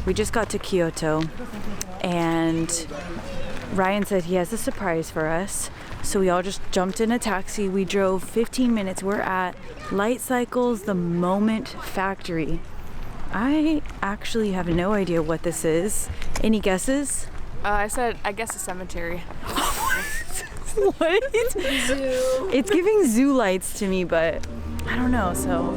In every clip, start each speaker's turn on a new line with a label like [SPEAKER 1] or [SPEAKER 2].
[SPEAKER 1] We just got to Kyoto and Ryan said he has a surprise for us. So we all just jumped in a taxi. We drove 15 minutes. We're at Light Cycles, the Moment Factory. I actually have no idea what this is. Any guesses?
[SPEAKER 2] I guess a cemetery.
[SPEAKER 1] What? Zoo. It's giving zoo lights to me, but I don't know, so.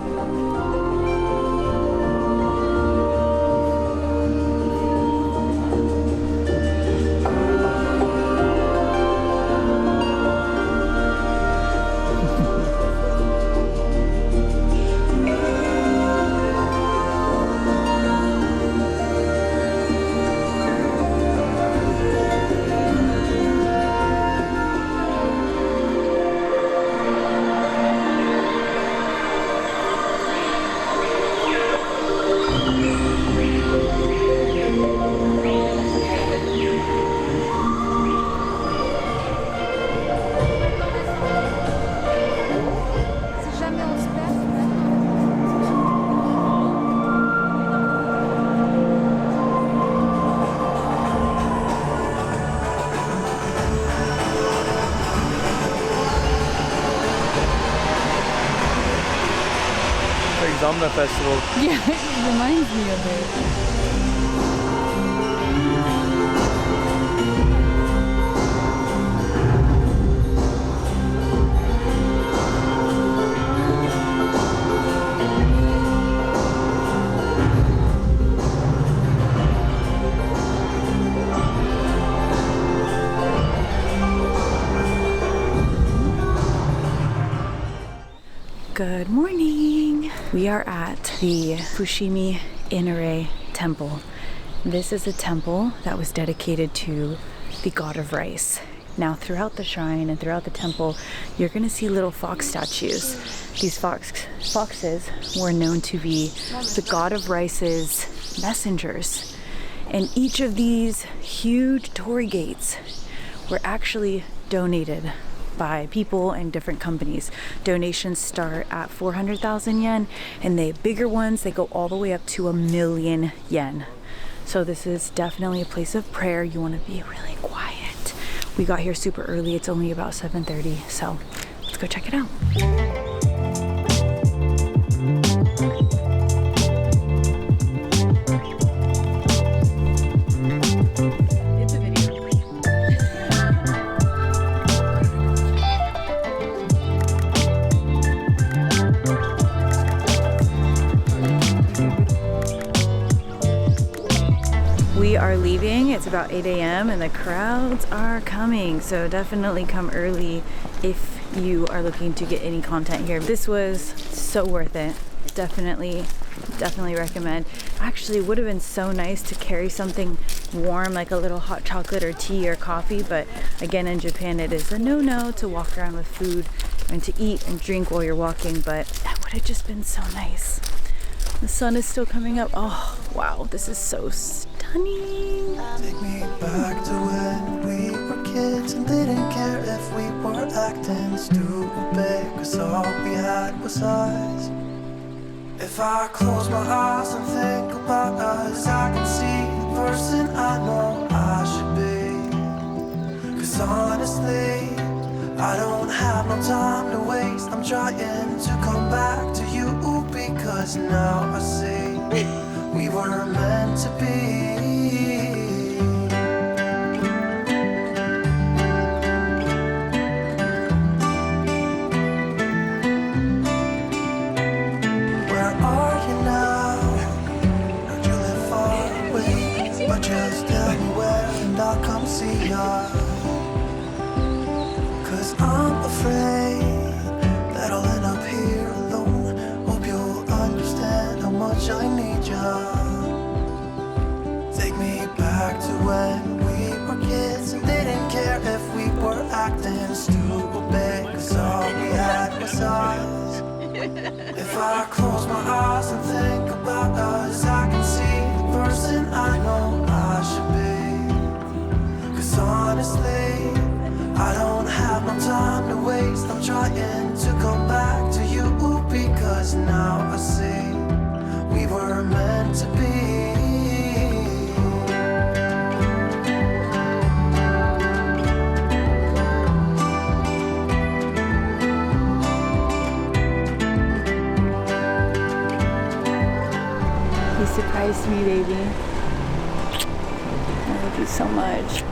[SPEAKER 3] Summer festival.
[SPEAKER 1] Yeah, it reminds me of it. Good morning. We are at the Fushimi Inari temple. This is a temple that was dedicated to the god of rice. Now throughout the shrine and throughout the temple, you're gonna see little fox statues. These foxes were known to be the god of rice's messengers. And each of these huge torii gates were actually donated by people and different companies. Donations start at 400,000 yen, and the bigger ones, they go all the way up to 1,000,000 yen. So this is definitely a place of prayer. You want to be really quiet. We got here super early. It's only about 7:30, so let's go check it out. We are leaving. It's about 8 a.m. and the crowds are coming. So definitely come early if you are looking to get any content here. This was so worth it. Definitely recommend. Actually, it would have been so nice to carry something warm like a little hot chocolate or tea or coffee. But again, in Japan, it is a no-no to walk around with food and to eat and drink while you're walking. But that would have just been so nice. The sun is still coming up. Oh, wow, this is so stunning.
[SPEAKER 4] Take me back to when we were kids and didn't care if we were acting stupid, 'cause all we had was us. If I close my eyes and think about us, I can see the person I know I should be. 'Cause honestly, I don't have no time to waste. I'm trying to come back to you because now I see we were meant to be. Where are you now? Heard you live far away, but just tell me where and I'll come see ya. 'Cause I'm afraid that I'll end up here alone. Hope you'll understand how much I need ya. Take me back to when we were kids and didn't care if we were acting stupid, 'cause all we had was us. If I close my eyes and think about us, I can see the person I know I should be. 'Cause honestly, I don't have no time to waste. I'm trying to come back to you because now I see we were meant to be.
[SPEAKER 1] surprised me, baby. I love you so much.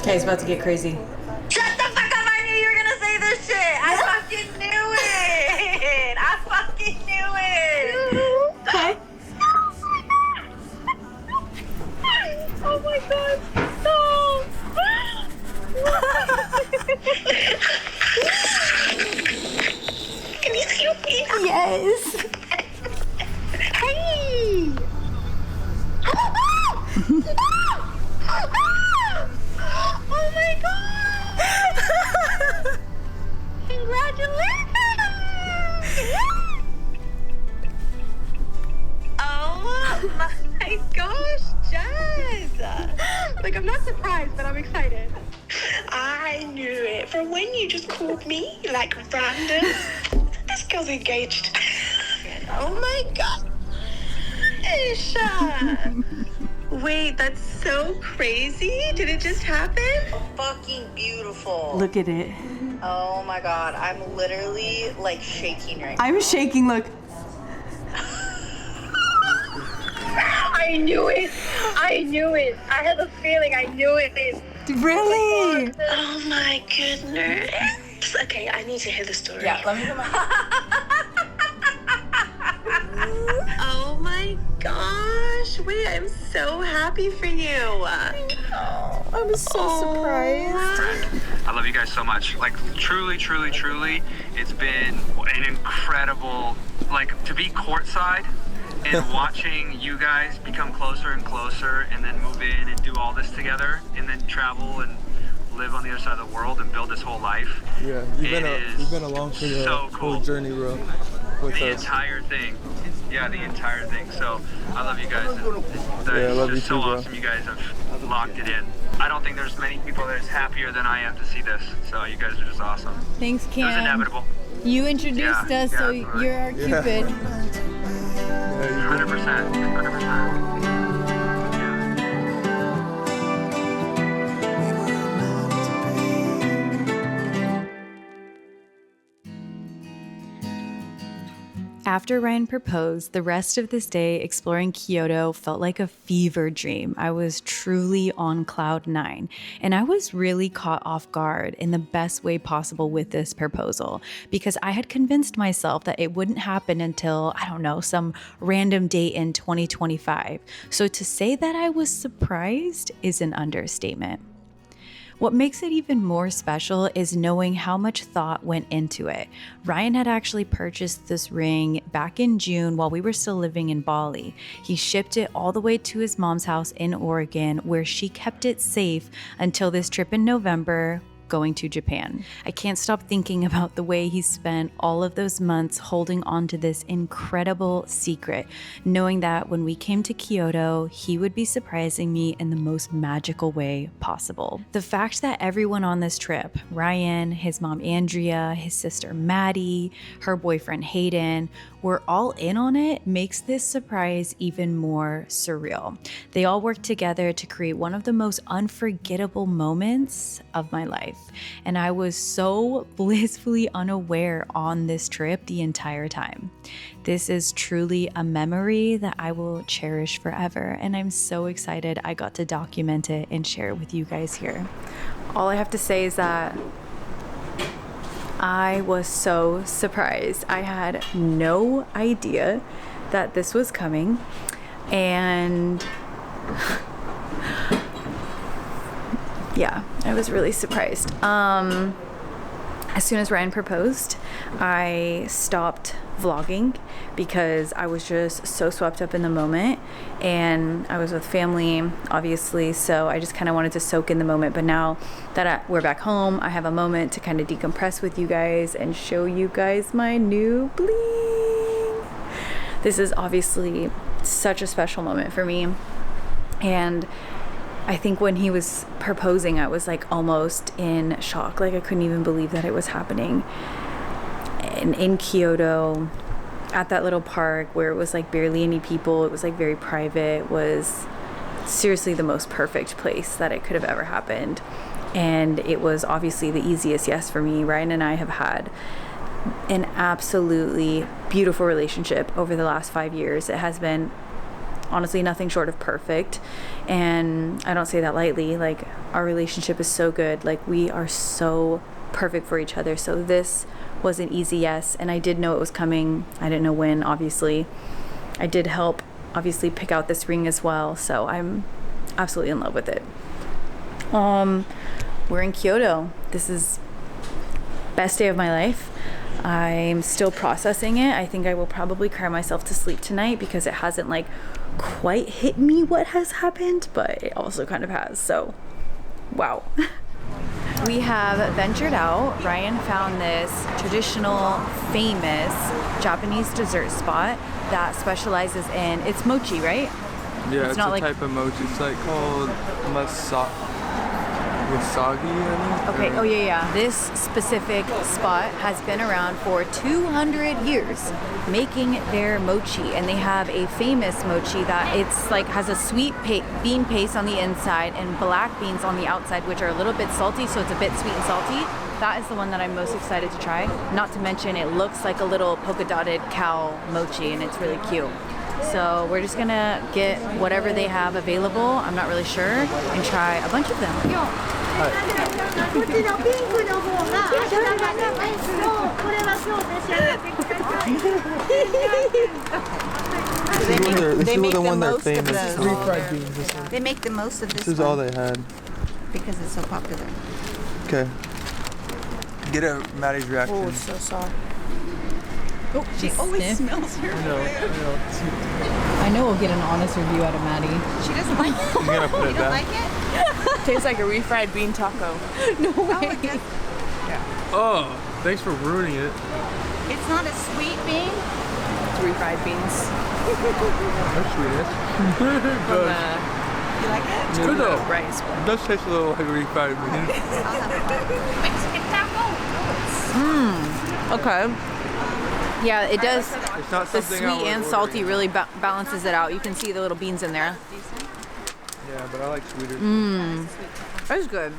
[SPEAKER 3] Okay, it's about to get crazy.
[SPEAKER 5] Shut the fuck up! I knew you were gonna say this shit! I fucking knew it! I fucking knew it!
[SPEAKER 3] Okay.
[SPEAKER 5] Oh my god! No! Can you see me?
[SPEAKER 1] Yes!
[SPEAKER 5] Hey! Oh my god! Congratulations! Oh my gosh, Jasss! Like, I'm not surprised, but I'm excited. I knew it from when you just called me, like, random. This girl's engaged. Oh my god! Wait, that's so crazy. Did it just happen? Fucking beautiful.
[SPEAKER 3] Look at it.
[SPEAKER 5] Oh my god, I'm literally like shaking right now.
[SPEAKER 3] I'm shaking, look.
[SPEAKER 5] I knew it. I knew it. I had a feeling I knew it.
[SPEAKER 3] Really?
[SPEAKER 5] Oh my goodness. Okay, I need to hear the story.
[SPEAKER 3] Yeah, let me put my...
[SPEAKER 5] Oh my gosh. Wait, I'm so happy for you.
[SPEAKER 3] I'm so surprised.
[SPEAKER 6] I love you guys so much. Like, truly, truly, truly, it's been an incredible, like, to be courtside and watching you guys become closer and closer and then move in and do all this together and then travel and live on the other side of the world and build this whole life.
[SPEAKER 7] Yeah, you've been along for the
[SPEAKER 6] so cool.
[SPEAKER 7] whole journey, bro.
[SPEAKER 6] The entire thing. Yeah, the entire thing. So I love you guys.
[SPEAKER 7] I love you
[SPEAKER 6] just so
[SPEAKER 7] too, bro.
[SPEAKER 6] awesome. You guys have locked it in. I don't think there's many people that is happier than I am to see this. So you guys are just awesome.
[SPEAKER 8] Thanks,
[SPEAKER 6] It was
[SPEAKER 8] Cam.
[SPEAKER 6] inevitable.
[SPEAKER 8] You introduced us, so
[SPEAKER 6] totally.
[SPEAKER 8] you're our Cupid.
[SPEAKER 6] 100%. 100%.
[SPEAKER 1] After Ryan proposed, the rest of this day exploring Kyoto felt like a fever dream. I was truly on cloud 9, and I was really caught off guard in the best way possible with this proposal because I had convinced myself that it wouldn't happen until, I don't know, some random date in 2025. So to say that I was surprised is an understatement. What makes it even more special is knowing how much thought went into it. Ryan had actually purchased this ring back in June while we were still living in Bali. He shipped it all the way to his mom's house in Oregon, where she kept it safe until this trip in November, going to Japan. I can't stop thinking about the way he spent all of those months holding on to this incredible secret, knowing that when we came to Kyoto, he would be surprising me in the most magical way possible. The fact that everyone on this trip, Ryan, his mom Andrea, his sister Maddie, her boyfriend Hayden, were all in on it makes this surprise even more surreal. They all worked together to create one of the most unforgettable moments of my life. And I was so blissfully unaware on this trip the entire time. This is truly a memory that I will cherish forever. And I'm so excited I got to document it and share it with you guys here. All I have to say is that I was so surprised. I had no idea that this was coming, and yeah, I was really surprised. As soon as Ryan proposed, I stopped vlogging because I was just so swept up in the moment, and I was with family, obviously, so I just kind of wanted to soak in the moment. But now that we're back home, I have a moment to kind of decompress with you guys and show you guys my new bling. This is obviously such a special moment for me, and I think when he was proposing, I was like almost in shock. Like I couldn't even believe that it was happening. And in Kyoto, at that little park where it was like barely any people, it was like very private, was seriously the most perfect place that it could have ever happened. And it was obviously the easiest yes for me. Ryan and I have had an absolutely beautiful relationship over the last 5 years. It has been honestly nothing short of perfect, and I don't say that lightly. Like, our relationship is so good. Like, we are so perfect for each other. So this was an easy yes, and I did know it was coming. I didn't know when, obviously. I did help obviously pick out this ring as well, so I'm absolutely in love with it. We're in Kyoto. This is best day of my life. I'm still processing it. I think I will probably cry myself to sleep tonight because it hasn't like quite hit me what has happened, but it also kind of has. So wow. We have ventured out. Ryan found this traditional, famous Japanese dessert spot that specializes in, it's mochi, right?
[SPEAKER 7] Yeah, it's
[SPEAKER 1] not
[SPEAKER 7] a
[SPEAKER 1] like,
[SPEAKER 7] type of mochi. It's like called wasagi, I think.
[SPEAKER 1] okay, oh yeah. This specific spot has been around for 200 years making their mochi, and they have a famous mochi that it's like has a sweet bean paste on the inside and black beans on the outside, which are a little bit salty, so it's a bit sweet and salty. That is the one that I'm most excited to try. Not to mention it looks like a little polka dotted cow mochi, and it's really cute. So we're just gonna get whatever they have available, I'm not really sure, and try a bunch of them.
[SPEAKER 7] This is the one they're famous.
[SPEAKER 9] Refried
[SPEAKER 7] beans.
[SPEAKER 9] They make the most of this.
[SPEAKER 7] This is all they had.
[SPEAKER 9] Because it's so popular.
[SPEAKER 7] Okay. Get a Maddie's reaction.
[SPEAKER 2] Oh, it's so soft.
[SPEAKER 3] Oh, she always smells her.
[SPEAKER 7] I know.
[SPEAKER 1] I know we'll get an honest review out of Maddie.
[SPEAKER 9] She doesn't like it.
[SPEAKER 7] I'm gonna put it
[SPEAKER 9] You don't
[SPEAKER 7] back.
[SPEAKER 9] like it?
[SPEAKER 2] Tastes like a refried bean taco.
[SPEAKER 1] No way.
[SPEAKER 7] Oh, thanks for ruining it.
[SPEAKER 9] It's not a sweet bean.
[SPEAKER 2] It's refried beans.
[SPEAKER 7] That's sweet.
[SPEAKER 2] From the
[SPEAKER 9] You like it?
[SPEAKER 7] It's good though.
[SPEAKER 2] rice.
[SPEAKER 7] It does taste a little like refried beans.
[SPEAKER 9] Mexican taco.
[SPEAKER 1] Okay. Yeah, it does.
[SPEAKER 7] It's not
[SPEAKER 1] The
[SPEAKER 7] something
[SPEAKER 1] sweet
[SPEAKER 7] I would
[SPEAKER 1] and
[SPEAKER 7] order
[SPEAKER 1] salty
[SPEAKER 7] again.
[SPEAKER 1] really balances it out. You can see the little beans in there.
[SPEAKER 7] Yeah, but I like sweeter.
[SPEAKER 1] That's good.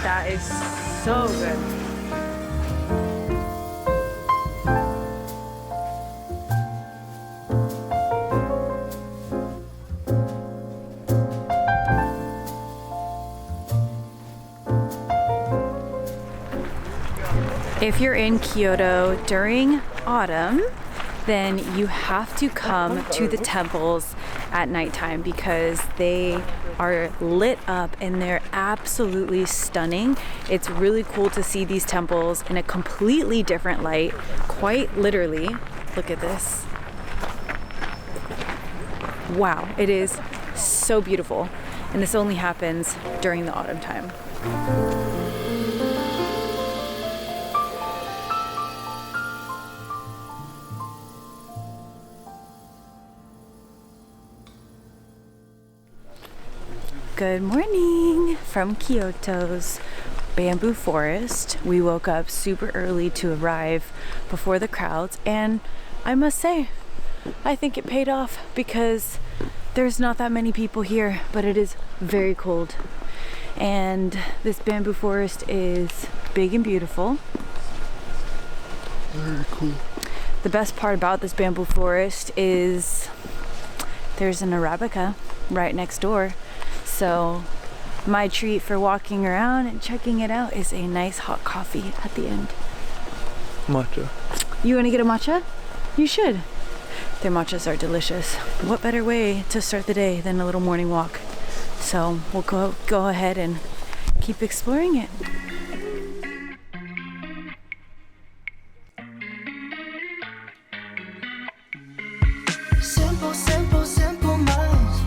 [SPEAKER 1] That is so good. If you're in Kyoto during autumn, then you have to come to the temples at nighttime because they are lit up and they're absolutely stunning. It's really cool to see these temples in a completely different light, quite literally. Look at this. Wow, it is so beautiful. And this only happens during the autumn time. Good morning from Kyoto's bamboo forest. We woke up super early to arrive before the crowds, and I must say, I think it paid off because there's not that many people here, but it is very cold. And this bamboo forest is big and beautiful.
[SPEAKER 7] Very cool.
[SPEAKER 1] The best part about this bamboo forest is there's an Arabica right next door. So my treat for walking around and checking it out is a nice hot coffee at the end.
[SPEAKER 7] Matcha.
[SPEAKER 1] You want to get a matcha? You should. Their matchas are delicious. What better way to start the day than a little morning walk? So we'll go ahead and keep exploring it.
[SPEAKER 4] Simple, simple, simple minds.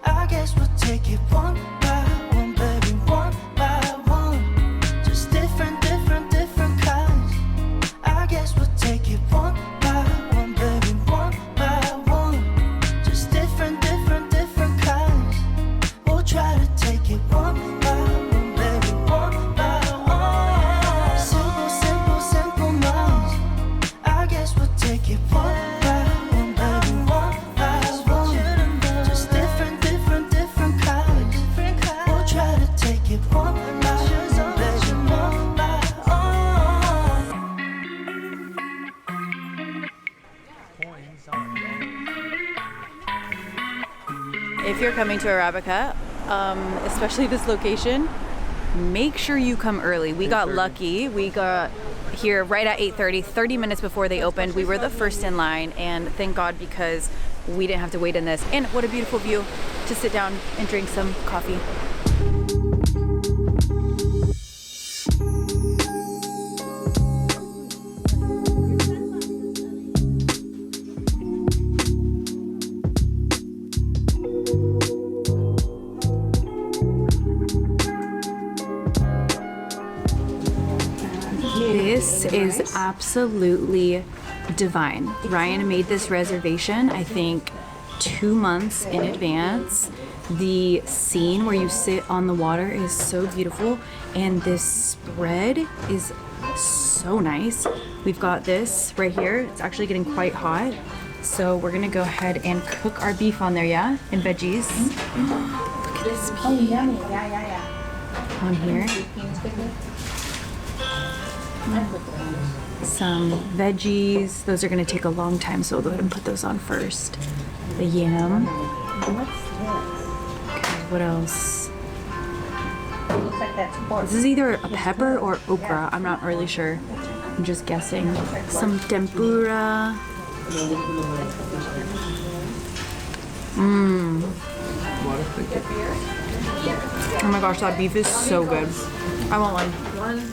[SPEAKER 4] I guess we'll take it one by one, baby, one by one. Just different, different, different kinds. I guess we'll take it one by one, baby, one by one. Just different, different, different kinds. We'll try to take it one by one, baby, one by one. Simple, simple, simple minds. I guess we'll take it one by one, baby, one by one. Just different, different, different kinds. We'll try to take it one by one, baby, one by one.
[SPEAKER 1] If you're coming to Arabica, especially this location, make sure you come early. We got lucky. We got here right at 8:30, 30 minutes before they opened. We were the first in line, and thank God, because we didn't have to wait in this. And what a beautiful view to sit down and drink some coffee. This is absolutely divine. Ryan made this reservation, I think, 2 months in advance. The scene where you sit on the water is so beautiful, and this spread is so nice. We've got this right here. It's actually getting quite hot. So we're gonna go ahead and cook our beef on there, yeah? And veggies. Look at this beef. Oh, yummy. Yeah. On here. Some veggies. Those are going to take a long time, so we'll go ahead and put those on first. The yam. Okay, what else?
[SPEAKER 9] Looks like that's pork.
[SPEAKER 1] This is either a pepper or okra. I'm not really sure. I'm just guessing. Some tempura. Oh my gosh, that beef is so good. I want one.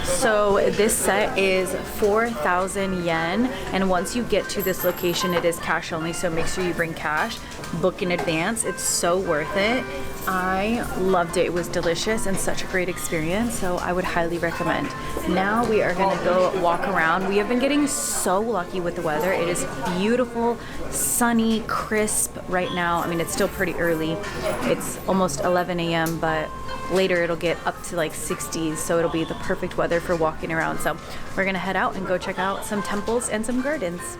[SPEAKER 1] So this set is 4,000 yen, and once you get to this location, it is cash only, so make sure you bring cash. Book in advance. It's so worth it. I loved it. It was delicious and such a great experience, so I would highly recommend. Now we are gonna go walk around. We have been getting so lucky with the weather. It is beautiful, sunny, crisp right now. I mean, it's still pretty early. It's almost 11 a.m., but later it'll get up to like 60s, so it'll be the perfect weather for walking around. So we're gonna head out and go check out some temples and some gardens.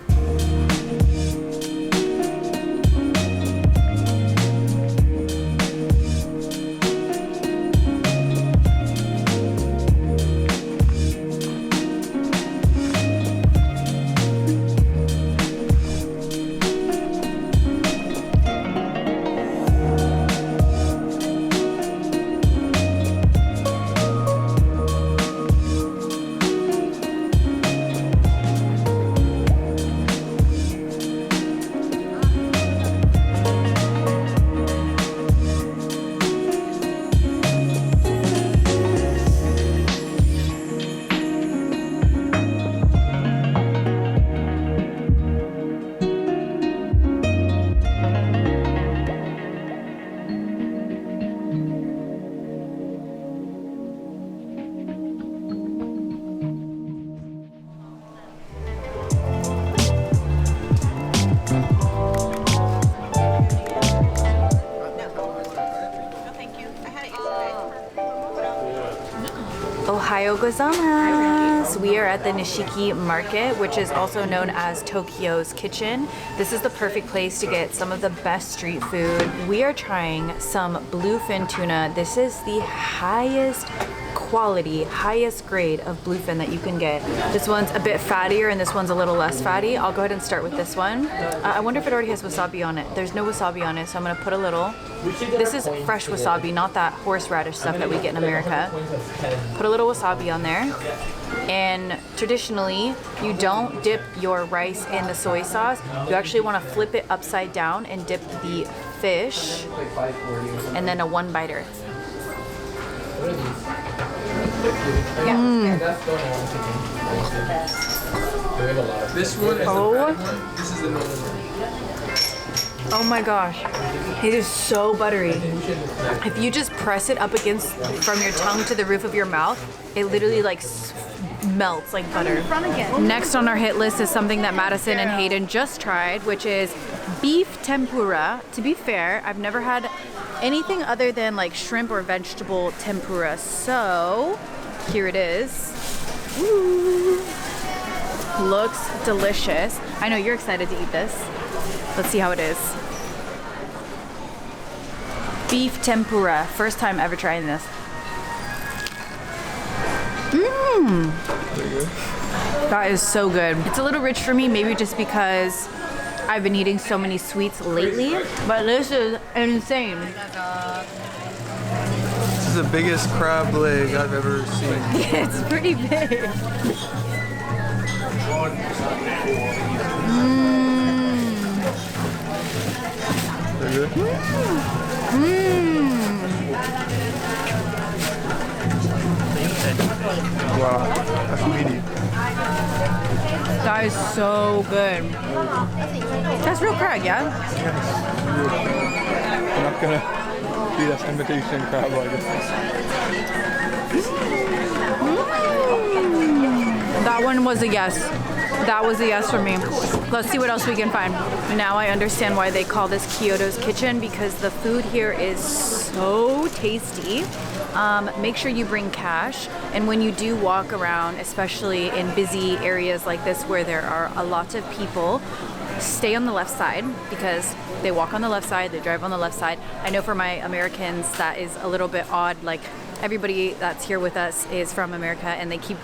[SPEAKER 1] Ohayou gozaimasu! We are at the Nishiki market, which is also known as Tokyo's kitchen. This is the perfect place to get some of the best street food. We are trying some bluefin tuna. This is the highest quality, highest grade of bluefin that you can get. This one's a bit fattier and this one's a little less fatty. I'll go ahead and start with this one. I wonder if it already has wasabi on it. There's no wasabi on it, so I'm gonna put a little. This is fresh wasabi, not that horseradish stuff that we get in America. Put a little wasabi on there. And traditionally, you don't dip your rice in the soy sauce. You actually want to flip it upside down and dip the fish and then a one-biter.
[SPEAKER 7] This one is
[SPEAKER 1] Oh.
[SPEAKER 7] the red one. This is the normal one.
[SPEAKER 1] Oh my gosh, it is so buttery. If you just press it up against from your tongue to the roof of your mouth, it literally like melts like butter. Next on our hit list is something that Madison and Hayden just tried, which is beef tempura. To be fair, I've never had anything other than like shrimp or vegetable tempura, so here it is. Woo. Looks delicious. I know you're excited to eat this. Let's see how it is. Beef tempura. First time ever trying this. Mmm. That is so good. It's a little rich for me, maybe just because I've been eating so many sweets lately, but this is insane.
[SPEAKER 10] This is the biggest crab leg I've ever seen.
[SPEAKER 1] It's pretty big.
[SPEAKER 10] Wow, that's meaty.
[SPEAKER 1] That is so good. That's real crab, yeah?
[SPEAKER 10] I'm not gonna feed us imitation crab like this.
[SPEAKER 1] That one was a yes. That was a yes for me. Let's see what else we can find. Now I understand why they call this Kyoto's kitchen, because the food here is so tasty. Make sure you bring cash, and when you do walk around, especially in busy areas like this where there are a lot of people, stay on the left side, because they walk on the left side, they drive on the left side. I know for my Americans that is a little bit odd, like everybody that's here with us is from America and they keep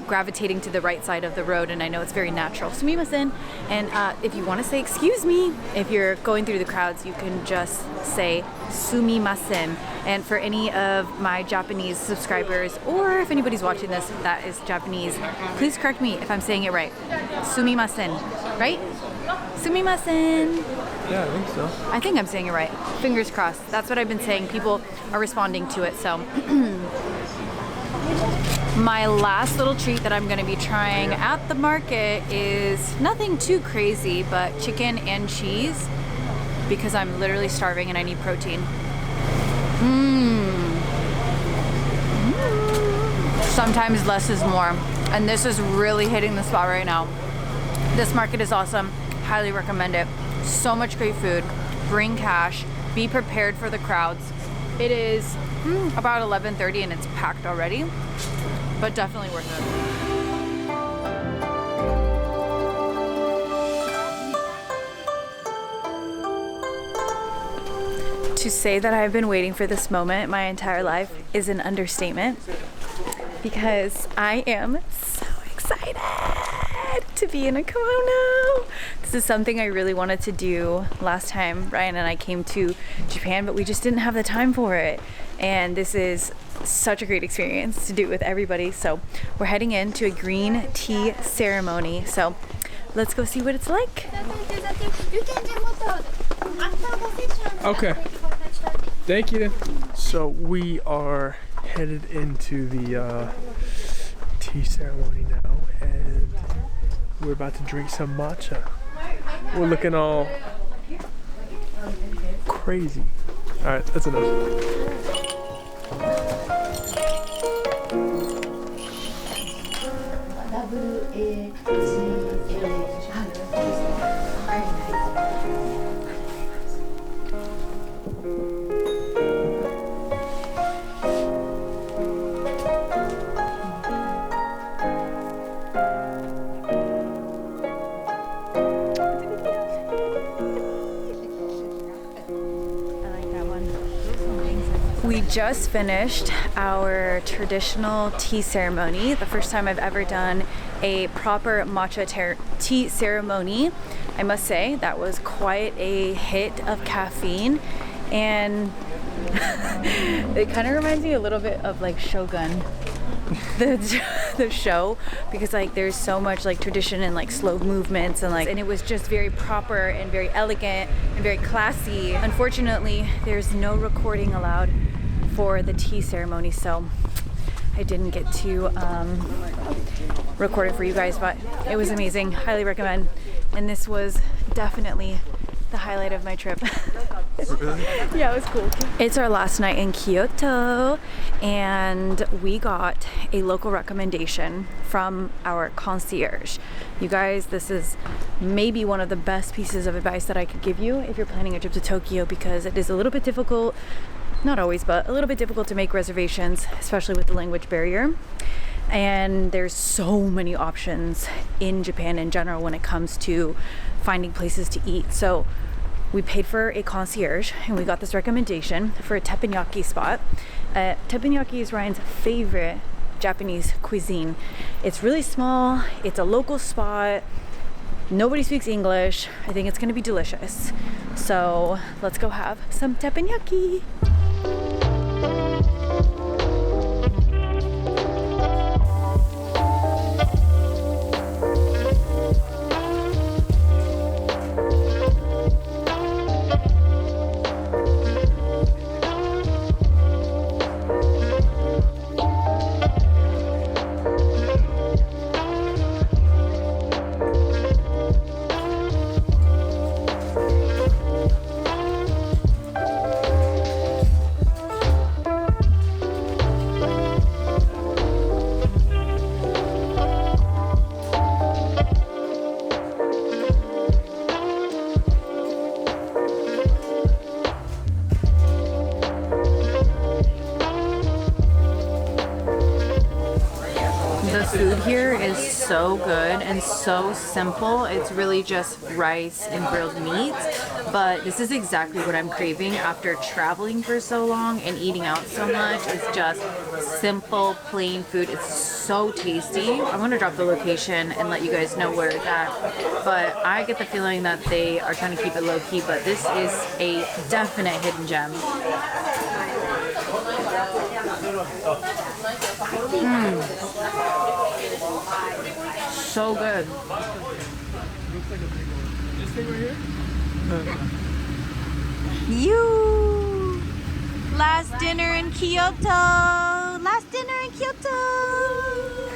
[SPEAKER 1] gravitating to the right side of the road, and I know it's very natural. Sumimasen. And if you want to say excuse me, if you're going through the crowds, you can just say sumimasen. And for any of my Japanese subscribers, or if anybody's watching this that is Japanese, please correct me if I'm saying it right. Sumimasen, right? Sumimasen.
[SPEAKER 10] Yeah, I think so.
[SPEAKER 1] I think I'm saying it right. Fingers crossed. That's what I've been saying. People are responding to it, so. My last little treat that I'm going to be trying at the market is nothing too crazy, but chicken and cheese, because I'm literally starving and I need protein. Sometimes less is more, and this is really hitting the spot right now. This market is awesome. Highly recommend it. So much great food. Bring cash. Be prepared for the crowds. It is about 11:30 and it's packed already, but definitely worth it. To say that I've been waiting for this moment my entire life is an understatement, because I am so excited to be in a kimono. This is something I really wanted to do last time Ryan and I came to Japan, but we just didn't have the time for it. And this is such a great experience to do it with everybody. So we're heading into a green tea ceremony. So let's go see what it's like.
[SPEAKER 7] Okay. Thank you. So we are headed into the tea ceremony now, and we're about to drink some matcha. We're looking all crazy. All right, that's enough.
[SPEAKER 1] We just finished our traditional tea ceremony. The first time I've ever done a proper matcha tea ceremony. I must say that was quite a hit of caffeine, and it kind of reminds me a little bit of like Shogun, the show, because like there's so much like tradition and like slow movements and it was just very proper and very elegant and very classy. Unfortunately, there's no recording allowed for the tea ceremony, so I didn't get to record it for you guys, but it was amazing. Highly recommend. And this was definitely the highlight of my trip.
[SPEAKER 10] Really?
[SPEAKER 1] Yeah, it was cool. It's our last night in Kyoto, and we got a local recommendation from our concierge. You guys, this is maybe one of the best pieces of advice that I could give you if you're planning a trip to Tokyo, because it is a little bit difficult, not always, but a little bit difficult to make reservations, especially with the language barrier. And there's so many options in Japan in general when it comes to finding places to eat. So we paid for a concierge and we got this recommendation for a teppanyaki spot. Teppanyaki is Ryan's favorite Japanese cuisine. It's really small, it's a local spot, nobody speaks English. I think it's gonna be delicious. So let's go have some teppanyaki. Food here is so good and so simple. It's really just rice and grilled meats, but this is exactly what I'm craving after traveling for so long and eating out so much. It's just simple, plain food. It's so tasty. I'm gonna drop the location and let you guys know where it's at, but I get the feeling that they are trying to keep it low-key, but this is a definite hidden gem. So good.
[SPEAKER 7] This thing right here?
[SPEAKER 8] You! Last dinner in Kyoto! Last dinner in Kyoto!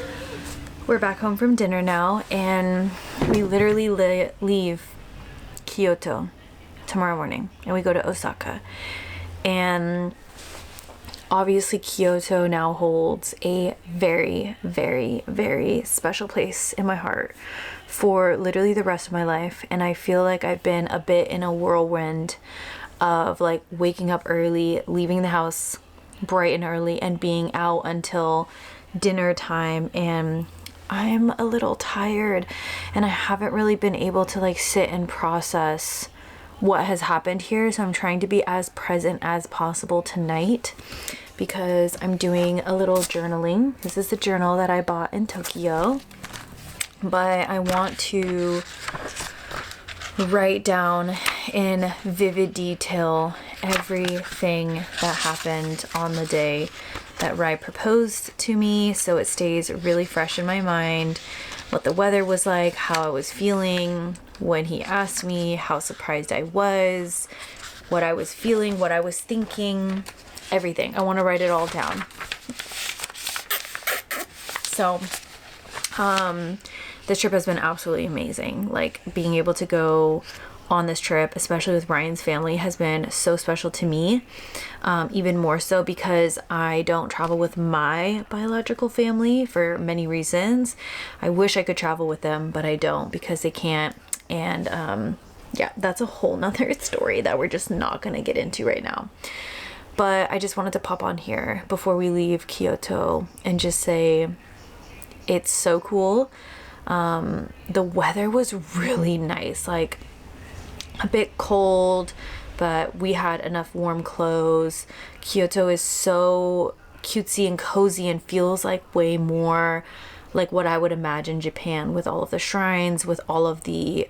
[SPEAKER 1] We're back home from dinner now, and we literally leave Kyoto tomorrow morning, and we go to Osaka. And obviously Kyoto now holds a very, very, very special place in my heart for literally the rest of my life. And I feel like I've been a bit in a whirlwind of like waking up early, leaving the house bright and early, and being out until dinner time. And I'm a little tired, and I haven't really been able to like sit and process what has happened here. So I'm trying to be as present as possible tonight, because I'm doing a little journaling. This is the journal that I bought in Tokyo, but I want to write down in vivid detail everything that happened on the day that Rai proposed to me, so it stays really fresh in my mind. What the weather was like, how I was feeling when he asked me, how surprised I was, what I was feeling, what I was thinking, everything. I want to write it all down. So, this trip has been absolutely amazing. Like, being able to go on this trip, especially with Ryan's family, has been so special to me. Even more so because I don't travel with my biological family for many reasons. I wish I could travel with them, but I don't, because they can't. And yeah, that's a whole nother story that we're just not gonna get into right now. But I just wanted to pop on here before we leave Kyoto and just say it's so cool. The weather was really nice, like a bit cold, but we had enough warm clothes. Kyoto is so cutesy and cozy and feels like way more like what I would imagine Japan, with all of the shrines, with all of the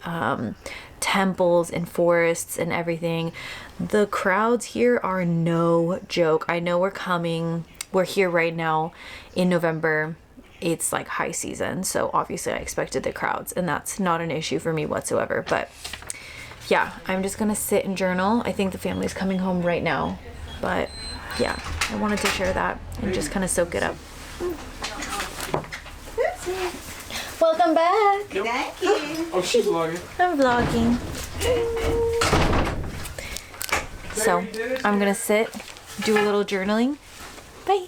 [SPEAKER 1] temples and forests and everything. The crowds here are no joke. I know we're here right now in November. It's like high season, so obviously I expected the crowds, and that's not an issue for me whatsoever. But yeah, I'm just gonna sit and journal. I think the family's coming home right now, but yeah, I wanted to share that and just kind of soak it up. Welcome back.
[SPEAKER 3] Thank you.
[SPEAKER 7] Oh, she's vlogging.
[SPEAKER 1] I'm vlogging. So I'm gonna sit, do a little journaling. Bye.